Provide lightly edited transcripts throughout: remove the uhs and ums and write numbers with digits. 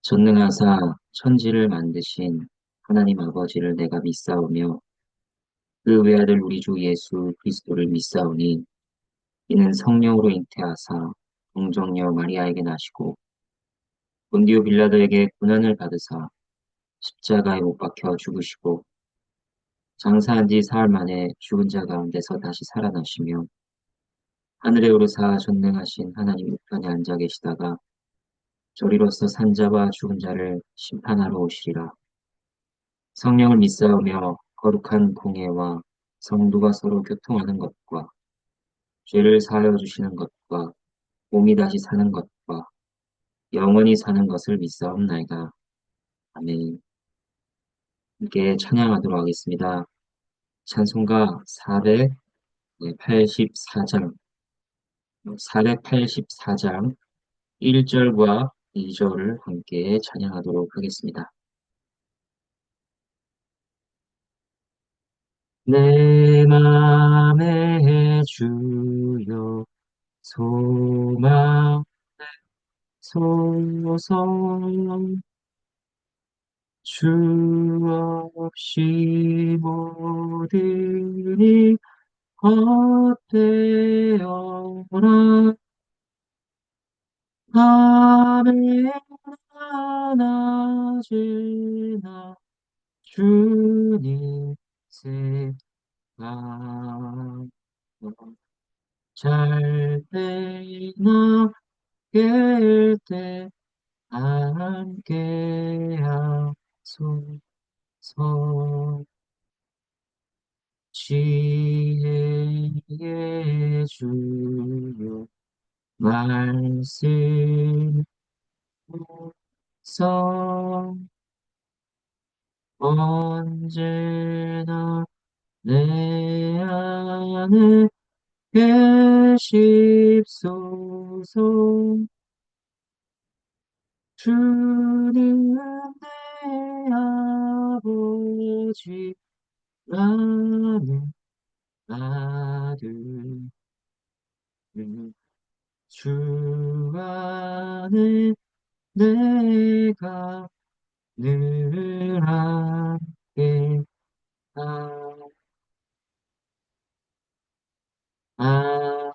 전능하사 천지를 만드신 하나님 아버지를 내가 믿사오며 그 외아들 우리 주 예수 그리스도를 믿사오니 이는 성령으로 잉태하사 동정녀 마리아에게 나시고 본디오 빌라도에게 고난을 받으사 십자가에 못 박혀 죽으시고 장사한 지 사흘 만에 죽은 자 가운데서 다시 살아나시며 하늘에 오르사 전능하신 하나님 우편에 앉아 계시다가 저리로서 산자와 죽은 자를 심판하러 오시리라. 성령을 믿사오며 거룩한 공예와 성도가 서로 교통하는 것과 죄를 사하여 주시는 것과 몸이 다시 사는 것과 영원히 사는 것을 믿사옵나이다. 아멘. 함께 찬양하도록 하겠습니다. 찬송가 484장, 484장 1절과 2절을 함께 찬양하도록 하겠습니다. 내 맘에 주여 소망 소서 주 없이 모든이 헛되어라. 밤에 낮이나 주님 생각 잘 때나 깰 때 함께 하소서. 지혜의 주요 말씀 서 언제나 내 안에 계십소서. 주는 내 아버지 나는 아들 주 안에 내가 늘 함께 아,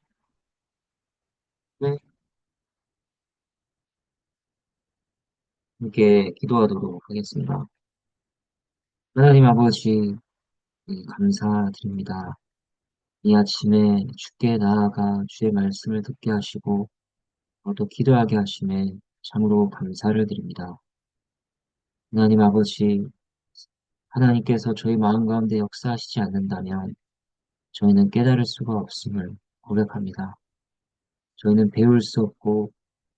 네. 함께 기도하도록 하겠습니다. 하나님 아버지, 감사드립니다. 이 아침에 주께 나아가 주의 말씀을 듣게 하시고 또 기도하게 하심에 참으로 감사를 드립니다. 하나님 아버지, 하나님께서 저희 마음 가운데 역사하시지 않는다면 저희는 깨달을 수가 없음을 고백합니다. 저희는 배울 수 없고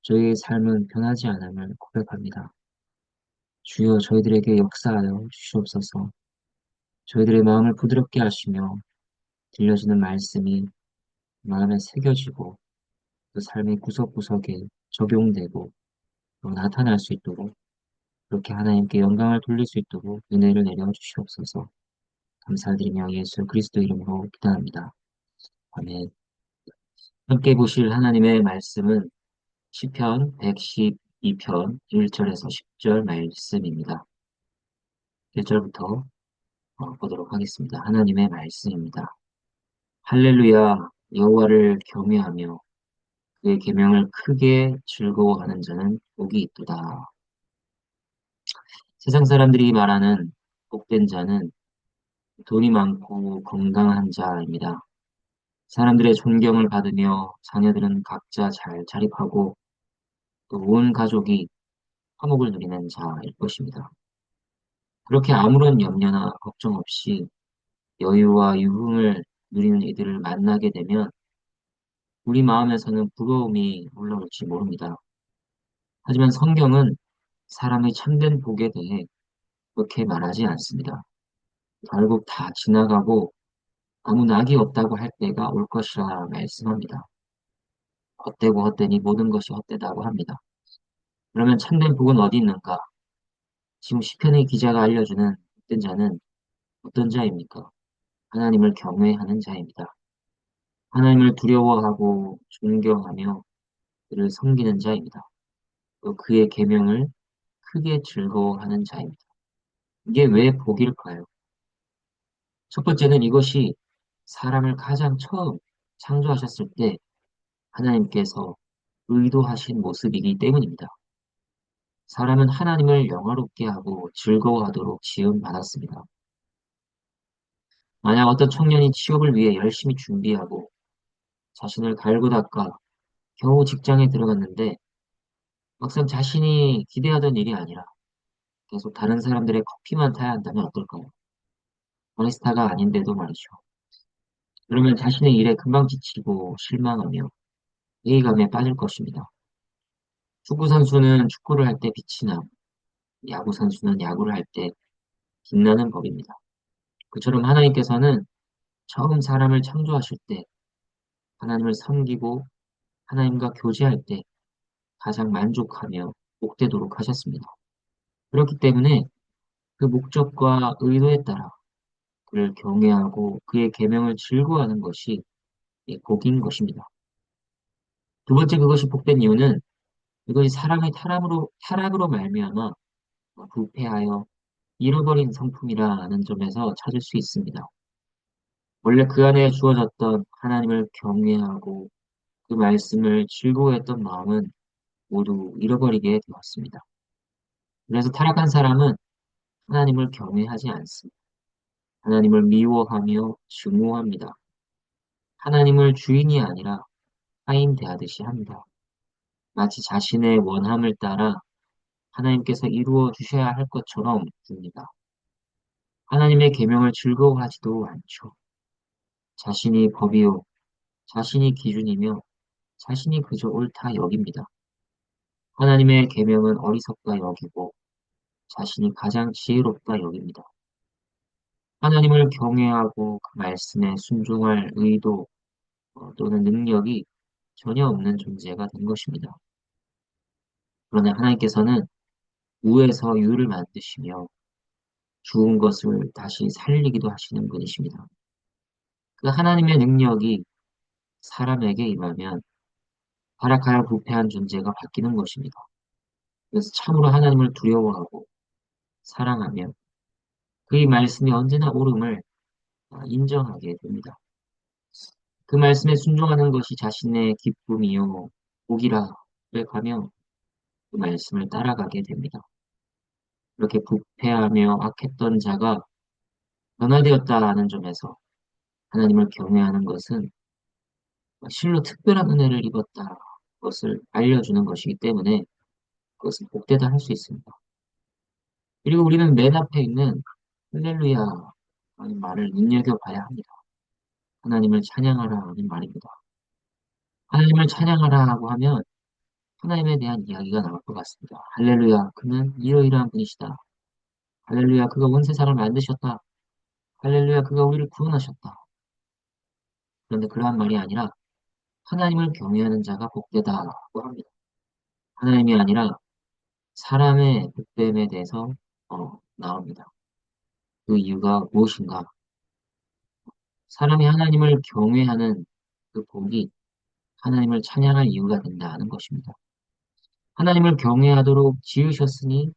저희의 삶은 변하지 않음을 고백합니다. 주여 저희들에게 역사하여 주시옵소서. 저희들의 마음을 부드럽게 하시며 들려주는 말씀이 마음에 새겨지고 그 삶의 구석구석에 적용되고 또 나타날 수 있도록 그렇게 하나님께 영광을 돌릴 수 있도록 은혜를 내려 주시옵소서. 감사드리며 예수 그리스도 이름으로 기도합니다. 아멘. 함께 보실 하나님의 말씀은 시편 112편 1절에서 10절 말씀입니다. 1절부터 보도록 하겠습니다. 하나님의 말씀입니다. 할렐루야 여호와를 경외하며 그의 계명을 크게 즐거워하는 자는 복이 있도다. 세상 사람들이 말하는 복된 자는 돈이 많고 건강한 자입니다. 사람들의 존경을 받으며 자녀들은 각자 잘 자립하고 또 온 가족이 화목을 누리는 자일 것입니다. 그렇게 아무런 염려나 걱정 없이 여유와 유흥을 누리는 이들을 만나게 되면 우리 마음에서는 부러움이 올라올지 모릅니다. 하지만 성경은 사람의 참된 복에 대해 그렇게 말하지 않습니다. 결국 다 지나가고 아무 낙이 없다고 할 때가 올 것이라 말씀합니다. 헛되고 헛되니 모든 것이 헛되다고 합니다. 그러면 참된 복은 어디 있는가? 지금 시편의 기자가 알려주는 복된 자는 어떤 자입니까? 하나님을 경외하는 자입니다. 하나님을 두려워하고 존경하며 그를 섬기는 자입니다. 또 그의 계명을 크게 즐거워하는 자입니다. 이게 왜 복일까요? 첫 번째는 이것이 사람을 가장 처음 창조하셨을 때 하나님께서 의도하신 모습이기 때문입니다. 사람은 하나님을 영화롭게 하고 즐거워하도록 지음받았습니다. 만약 어떤 청년이 취업을 위해 열심히 준비하고 자신을 갈고 닦아 겨우 직장에 들어갔는데 막상 자신이 기대하던 일이 아니라 계속 다른 사람들의 커피만 타야 한다면 어떨까요? 바리스타가 아닌데도 말이죠. 그러면 자신의 일에 금방 지치고 실망하며 회의감에 빠질 것입니다. 축구 선수는 축구를 할 때 빛이 나고 야구 선수는 야구를 할 때 빛나는 법입니다. 그처럼 하나님께서는 처음 사람을 창조하실 때 하나님을 섬기고 하나님과 교제할 때 가장 만족하며 복되도록 하셨습니다. 그렇기 때문에 그 목적과 의도에 따라 그를 경외하고 그의 계명을 즐거워하는 것이 복인 것입니다. 두 번째 그것이 복된 이유는 이것이 사람의 타락으로 말미암아 부패하여 잃어버린 성품이라는 점에서 찾을 수 있습니다. 원래 그 안에 주어졌던 하나님을 경외하고 그 말씀을 즐거워했던 마음은 모두 잃어버리게 되었습니다. 그래서 타락한 사람은 하나님을 경외하지 않습니다. 하나님을 미워하며 증오합니다. 하나님을 주인이 아니라 하인 대하듯이 합니다. 마치 자신의 원함을 따라 하나님께서 이루어 주셔야 할 것처럼 굽니다. 하나님의 계명을 즐거워하지도 않죠. 자신이 법이요, 자신이 기준이며 자신이 그저 옳다 여깁니다. 하나님의 계명은 어리석다 여기고 자신이 가장 지혜롭다 여깁니다. 하나님을 경외하고 그 말씀에 순종할 의도 또는 능력이 전혀 없는 존재가 된 것입니다. 그러나 하나님께서는 무에서 유를 만드시며 죽은 것을 다시 살리기도 하시는 분이십니다. 그 하나님의 능력이 사람에게 임하면 타락하여 부패한 존재가 바뀌는 것입니다. 그래서 참으로 하나님을 두려워하고 사랑하며 그의 말씀이 언제나 옳음을 인정하게 됩니다. 그 말씀에 순종하는 것이 자신의 기쁨이요 복이라 고백하며 그 말씀을 따라가게 됩니다. 이렇게 부패하며 악했던 자가 변화되었다는 점에서 하나님을 경외하는 것은 실로 특별한 은혜를 입었다 것을 알려주는 것이기 때문에 그것은 복되다 할 수 있습니다. 그리고 우리는 맨 앞에 있는 할렐루야 라는 말을 눈여겨봐야 합니다. 하나님을 찬양하라 하는 말입니다. 하나님을 찬양하라 하고 하면 하나님에 대한 이야기가 나올 것 같습니다. 할렐루야, 그는 이러이러한 분이시다. 할렐루야, 그가 온 세상을 만드셨다. 할렐루야, 그가 우리를 구원하셨다. 그런데 그러한 말이 아니라 하나님을 경외하는 자가 복되다고 합니다. 하나님이 아니라 사람의 복됨에 대해서 나옵니다. 그 이유가 무엇인가? 사람이 하나님을 경외하는 그 복이 하나님을 찬양할 이유가 된다는 것입니다. 하나님을 경외하도록 지으셨으니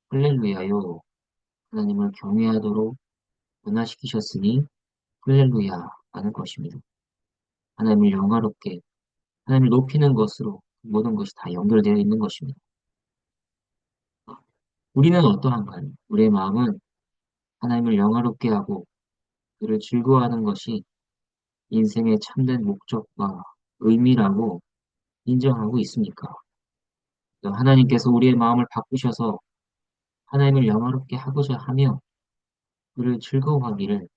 할렐루야요. 하나님을 경외하도록 변화시키셨으니 할렐루야 하는 것입니다. 하나님을 영화롭게 하나님을 높이는 것으로 모든 것이 다 연결되어 있는 것입니다. 우리는 어떠한가요? 우리의 마음은 하나님을 영화롭게 하고 그를 즐거워하는 것이 인생의 참된 목적과 의미라고 인정하고 있습니까? 또 하나님께서 우리의 마음을 바꾸셔서 하나님을 영화롭게 하고자 하며 그를 즐거워하기를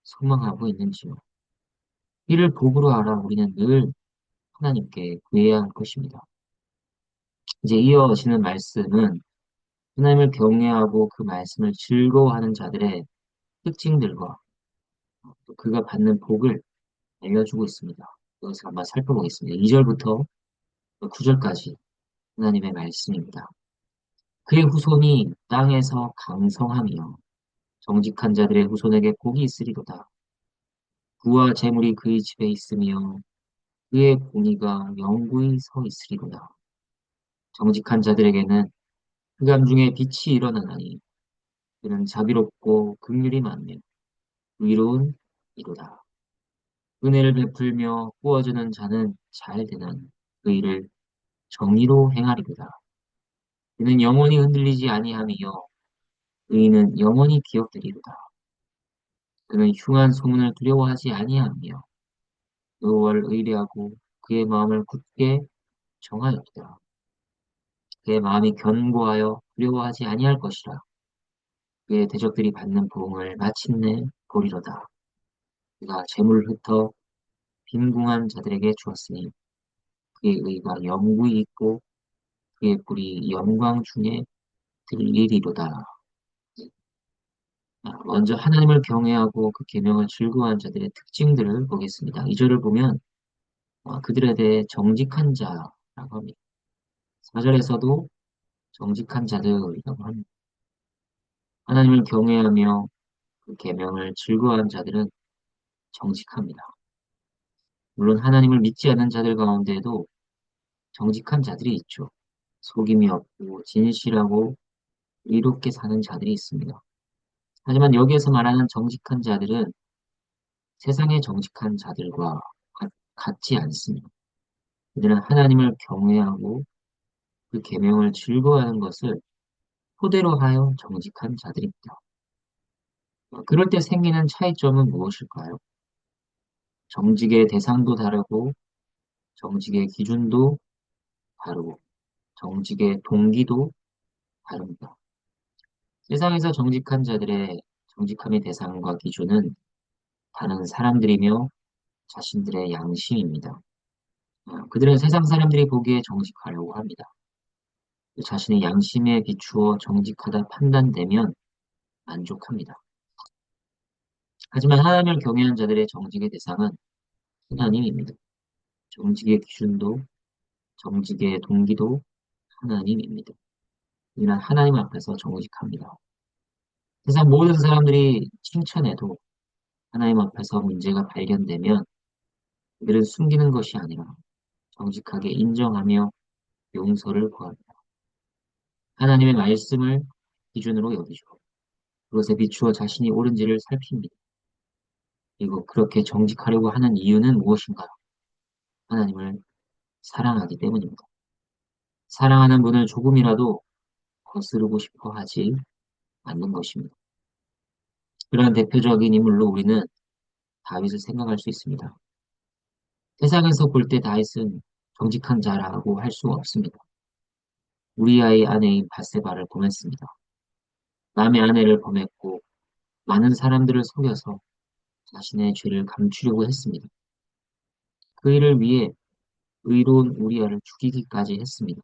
소망하고 있는지요? 이를 복으로 알아 우리는 늘 하나님께 구해야 할 것입니다. 이제 이어지는 말씀은 하나님을 경외하고 그 말씀을 즐거워하는 자들의 특징들과 또 그가 받는 복을 알려주고 있습니다. 그것을 한번 살펴보겠습니다. 2절부터 9절까지 하나님의 말씀입니다. 그의 후손이 땅에서 강성하며 정직한 자들의 후손에게 복이 있으리로다. 부와 재물이 그의 집에 있으며 그의 공의가 영구히 서 있으리로다. 정직한 자들에게는 흑암 중에 빛이 일어나나니 그는 자비롭고 긍휼이 많으며 의로운 이로다. 은혜를 베풀며 구워주는 자는 잘 되나니 그 일을 정의로 행하리로다. 그는 영원히 흔들리지 아니하며 의인은 영원히 기억되리로다. 그는 흉한 소문을 두려워하지 아니하며 여호와를 의뢰하고 그의 마음을 굳게 정하였다. 그의 마음이 견고하여 두려워하지 아니할 것이라. 그의 대적들이 받는 보응을 마침내 보리로다. 그가 재물을 흩어 빈궁한 자들에게 주었으니 그의 의가 영구히 있고 그의 뿔이 영광 중에 들리리로다. 먼저 하나님을 경외하고 그 계명을 즐거워하는 자들의 특징들을 보겠습니다. 이 절을 보면 그들에 대해 정직한 자라고 합니다. 4절에서도 정직한 자들이라고 합니다. 하나님을 경외하며 그 계명을 즐거워하는 자들은 정직합니다. 물론 하나님을 믿지 않는 자들 가운데에도 정직한 자들이 있죠. 속임이 없고 진실하고 의롭게 사는 자들이 있습니다. 하지만 여기에서 말하는 정직한 자들은 세상의 정직한 자들과 같지 않습니다. 그들은 하나님을 경외하고 그 계명을 즐거워하는 것을 토대로 하여 정직한 자들입니다. 그럴 때 생기는 차이점은 무엇일까요? 정직의 대상도 다르고 정직의 기준도 다르고 정직의 동기도 다릅니다. 세상에서 정직한 자들의 정직함의 대상과 기준은 다른 사람들이며 자신들의 양심입니다. 그들은 세상 사람들이 보기에 정직하려고 합니다. 자신의 양심에 비추어 정직하다 판단되면 만족합니다. 하지만 하나님을 경외한 자들의 정직의 대상은 하나님입니다. 정직의 기준도 정직의 동기도 하나님입니다. 우리는 하나님 앞에서 정직합니다. 세상 모든 사람들이 칭찬해도 하나님 앞에서 문제가 발견되면 그들은 숨기는 것이 아니라 정직하게 인정하며 용서를 구합니다. 하나님의 말씀을 기준으로 여기죠. 그것에 비추어 자신이 옳은지를 살핍니다. 그리고 그렇게 정직하려고 하는 이유는 무엇인가요? 하나님을 사랑하기 때문입니다. 사랑하는 분을 조금이라도 거스르고 싶어 하지 않는 것입니다. 그러한 대표적인 인물로 우리는 다윗을 생각할 수 있습니다. 세상에서 볼 때 다윗은 정직한 자라고 할 수가 없습니다. 우리아의 아내인 바세바를 범했습니다. 남의 아내를 범했고 많은 사람들을 속여서 자신의 죄를 감추려고 했습니다. 그 일을 위해 의로운 우리아를 죽이기까지 했습니다.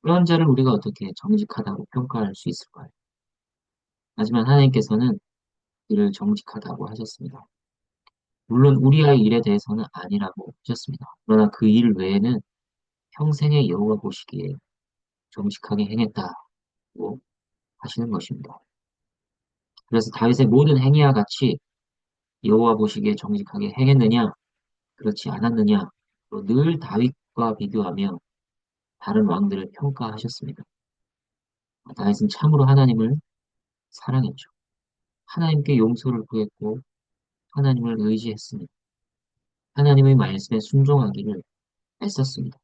그런 자를 우리가 어떻게 정직하다고 평가할 수 있을까요? 하지만 하나님께서는 그를 정직하다고 하셨습니다. 물론 우리아의 일에 대해서는 아니라고 하셨습니다. 그러나 그 일 외에는 평생의 여호와 보시기에 정직하게 행했다고 하시는 것입니다. 그래서 다윗의 모든 행위와 같이 여호와 보시기에 정직하게 행했느냐, 그렇지 않았느냐, 늘 다윗과 비교하며 다른 왕들을 평가하셨습니다. 다윗은 참으로 하나님을 사랑했죠. 하나님께 용서를 구했고 하나님을 의지했습니다. 하나님의 말씀에 순종하기를 애썼습니다.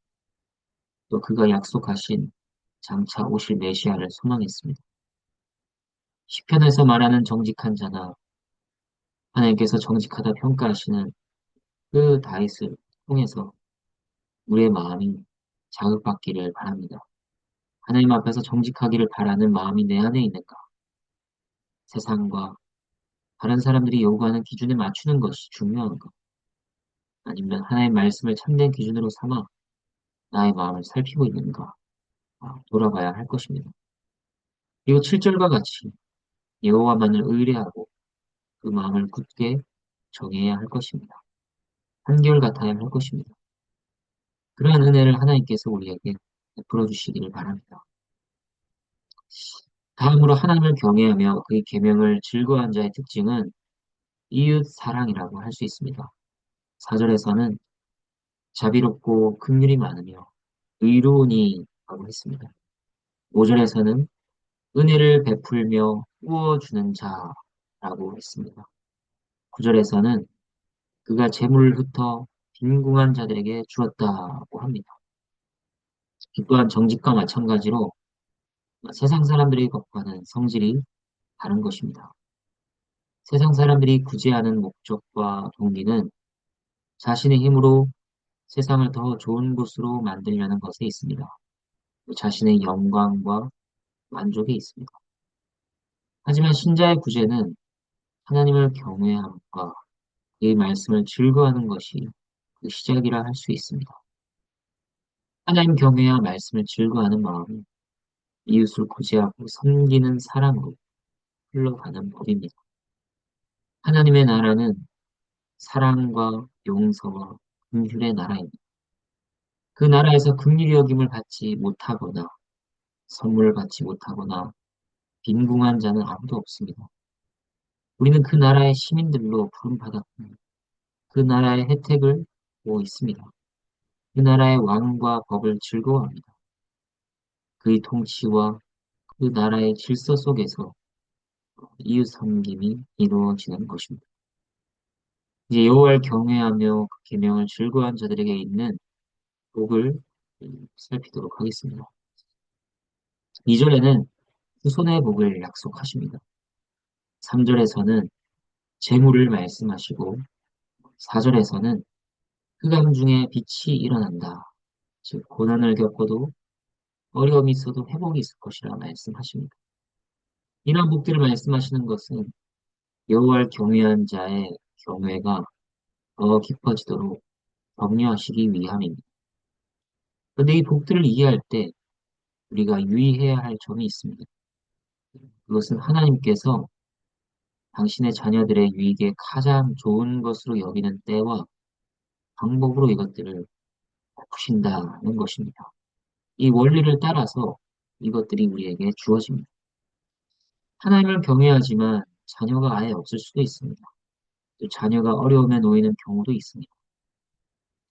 또 그가 약속하신 장차 오실 메시아를 소망했습니다. 시편에서 말하는 정직한 자나 하나님께서 정직하다 평가하시는 그 다윗을 통해서 우리의 마음이 자극받기를 바랍니다. 하나님 앞에서 정직하기를 바라는 마음이 내 안에 있는가? 세상과 다른 사람들이 요구하는 기준에 맞추는 것이 중요한가? 아니면 하나님의 말씀을 참된 기준으로 삼아 나의 마음을 살피고 있는가? 돌아봐야 할 것입니다. 그리고 7절과 같이 여호와만을 의뢰하고 그 마음을 굳게 정해야 할 것입니다. 한결같아야 할 것입니다. 그러한 은혜를 하나님께서 우리에게 베풀어 주시기를 바랍니다. 다음으로 하나님을 경외하며 그의 계명을 즐거워한 자의 특징은 이웃 사랑이라고 할 수 있습니다. 4절에서는 자비롭고 긍휼이 많으며 의로우니라고 했습니다. 5절에서는 은혜를 베풀며 부어주는 자라고 했습니다. 9절에서는 그가 재물을 흩어 빈궁한 자들에게 주었다고 합니다. 이 또한 정직과 마찬가지로 세상 사람들의 것과는 성질이 다른 것입니다. 세상 사람들이 구제하는 목적과 동기는 자신의 힘으로 세상을 더 좋은 곳으로 만들려는 것에 있습니다. 또 자신의 영광과 만족에 있습니다. 하지만 신자의 구제는 하나님을 경외함과 그의 말씀을 즐거워하는 것이 그 시작이라 할 수 있습니다. 하나님 경외와 말씀을 즐거워하는 마음은 이웃을 구제하고 섬기는 사랑으로 흘러가는 법입니다. 하나님의 나라는 사랑과 용서와 긍휼의 나라입니다. 그 나라에서 긍휼히 여김을 받지 못하거나 선물을 받지 못하거나 빈궁한 자는 아무도 없습니다. 우리는 그 나라의 시민들로 부름받았고 그 나라의 혜택을 보고 있습니다. 그 나라의 왕과 법을 즐거워합니다. 그의 통치와 그 나라의 질서 속에서 이웃 섬김이 이루어지는 것입니다. 이제 여호와를 경외하며 그 계명을 즐거워한 자들에게 있는 복을 살피도록 하겠습니다. 2절에는 후손의 복을 약속하십니다. 3절에서는 재물을 말씀하시고 4절에서는 흑암 중에 빛이 일어난다. 즉 고난을 겪어도 어려움이 있어도 회복이 있을 것이라 말씀하십니다. 이러한 복들을 말씀하시는 것은 여호와를 경외한 자의 경외가 더 깊어지도록 격려하시기 위함입니다. 그런데 이 복들을 이해할 때 우리가 유의해야 할 점이 있습니다. 그것은 하나님께서 당신의 자녀들의 유익에 가장 좋은 것으로 여기는 때와 방법으로 이것들을 베푸신다는 것입니다. 이 원리를 따라서 이것들이 우리에게 주어집니다. 하나님을 경외하지만 자녀가 아예 없을 수도 있습니다. 또 자녀가 어려움에 놓이는 경우도 있습니다.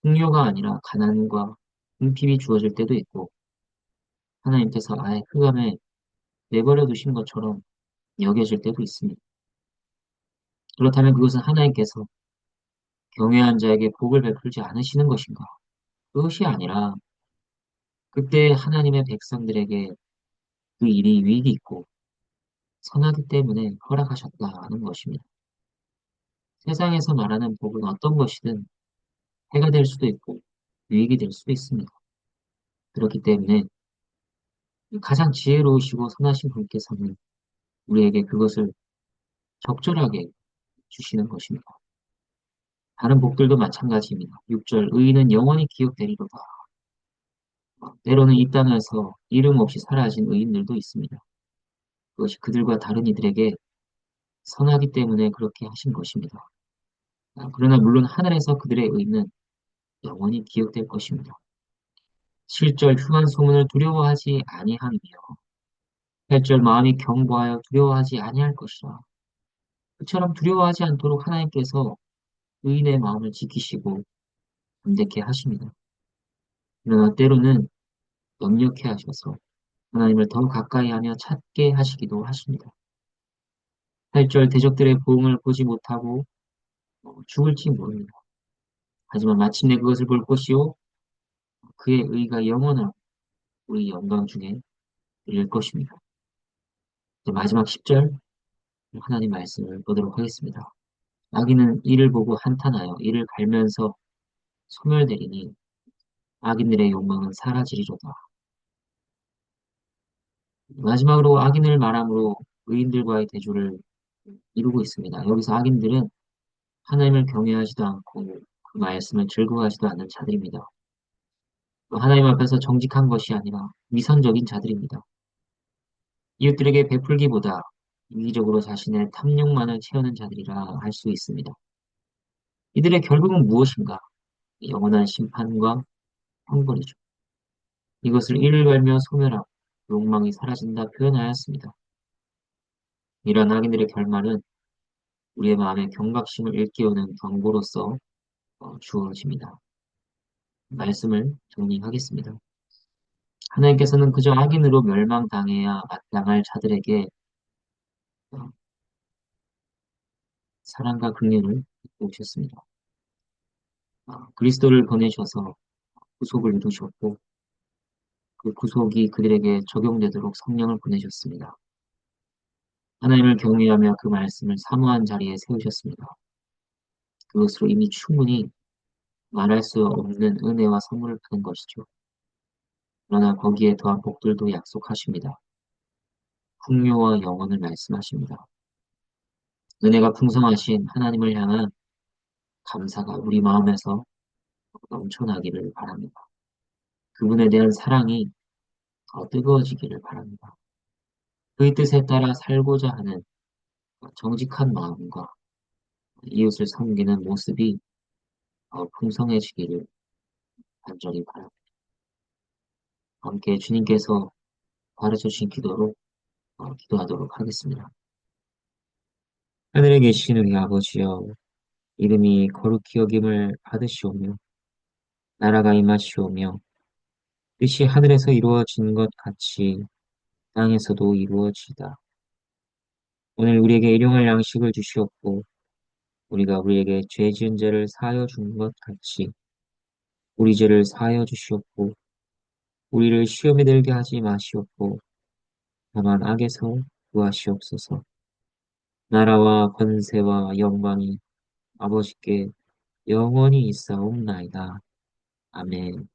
풍요가 아니라 가난과 궁핍이 주어질 때도 있고 하나님께서 아예 흑암에 내버려 두신 것처럼 여겨질 때도 있습니다. 그렇다면 그것은 하나님께서 경외한 자에게 복을 베풀지 않으시는 것인가? 그것이 아니라 그때 하나님의 백성들에게 그 일이 유익이 있고 선하기 때문에 허락하셨다는 것입니다. 세상에서 말하는 복은 어떤 것이든 해가 될 수도 있고 유익이 될 수도 있습니다. 그렇기 때문에 가장 지혜로우시고 선하신 분께서는 우리에게 그것을 적절하게 주시는 것입니다. 다른 복들도 마찬가지입니다. 6절 의인은 영원히 기억되리로다. 때로는 이 땅에서 이름 없이 사라진 의인들도 있습니다. 그것이 그들과 다른 이들에게 선하기 때문에 그렇게 하신 것입니다. 그러나 물론 하늘에서 그들의 의는 영원히 기억될 것입니다. 7절 흉한 소문을 두려워하지 아니하며 8절 마음이 견고하여 두려워하지 아니할 것이라. 그처럼 두려워하지 않도록 하나님께서 의인의 마음을 지키시고 담대케 하십니다. 그러나 때로는 염려케 하셔서 하나님을 더 가까이 하며 찾게 하시기도 하십니다. 8절 대적들의 보응을 보지 못하고 죽을지 모릅니다. 하지만 마침내 그것을 볼 것이요 그의 의가 영원한 우리 영광 중에 이를 것입니다. 이제 마지막 10절 하나님 말씀을 보도록 하겠습니다. 악인은 이를 보고 한탄하여 이를 갈면서 소멸되리니 악인들의 욕망은 사라지리로다. 마지막으로 악인을 말함으로 의인들과의 대조를 이루고 있습니다. 여기서 악인들은 하나님을 경외하지도 않고 그 말씀을 즐거워하지도 않는 자들입니다. 또 하나님 앞에서 정직한 것이 아니라 위선적인 자들입니다. 이웃들에게 베풀기보다 이기적으로 자신의 탐욕만을 채우는 자들이라 할 수 있습니다. 이들의 결국은 무엇인가? 영원한 심판과 형벌이죠. 이것을 이를 갈며 소멸하고 욕망이 사라진다 표현하였습니다. 이러한 악인들의 결말은 우리의 마음의 경각심을 일깨우는 경고로서 주어집니다. 말씀을 정리하겠습니다. 하나님께서는 그저 악인으로 멸망당해야 마땅할 자들에게 어, 사랑과 긍휼을 베푸셨습니다. 그리스도를 보내셔서 구속을 이루셨고 그 구속이 그들에게 적용되도록 성령을 보내셨습니다. 하나님을 경외하며 그 말씀을 사모한 자리에 세우셨습니다. 그것으로 이미 충분히 말할 수 없는 은혜와 선물을 받은 것이죠. 그러나 거기에 더한 복들도 약속하십니다. 풍요와 영원을 말씀하십니다. 은혜가 풍성하신 하나님을 향한 감사가 우리 마음에서 넘쳐나기를 바랍니다. 그분에 대한 사랑이 더 뜨거워지기를 바랍니다. 그의 뜻에 따라 살고자 하는 정직한 마음과 이웃을 섬기는 모습이 더 풍성해지기를 간절히 바랍니다. 함께 주님께서 가르쳐 주신 기도로 기도하도록 하겠습니다. 하늘에 계신 우리 아버지여, 이름이 거룩히 여김을 받으시오며, 나라가 임하시오며, 뜻이 하늘에서 이루어진 것 같이 땅에서도 이루어지이다. 오늘 우리에게 일용할 양식을 주시옵고, 우리가 우리에게 죄 지은 죄를 사하여 준 것 같이 우리 죄를 사하여 주시옵고, 우리를 시험에 들게 하지 마시옵고, 다만 악에서 구하시옵소서. 나라와 권세와 영광이 아버지께 영원히 있사옵나이다. 아멘.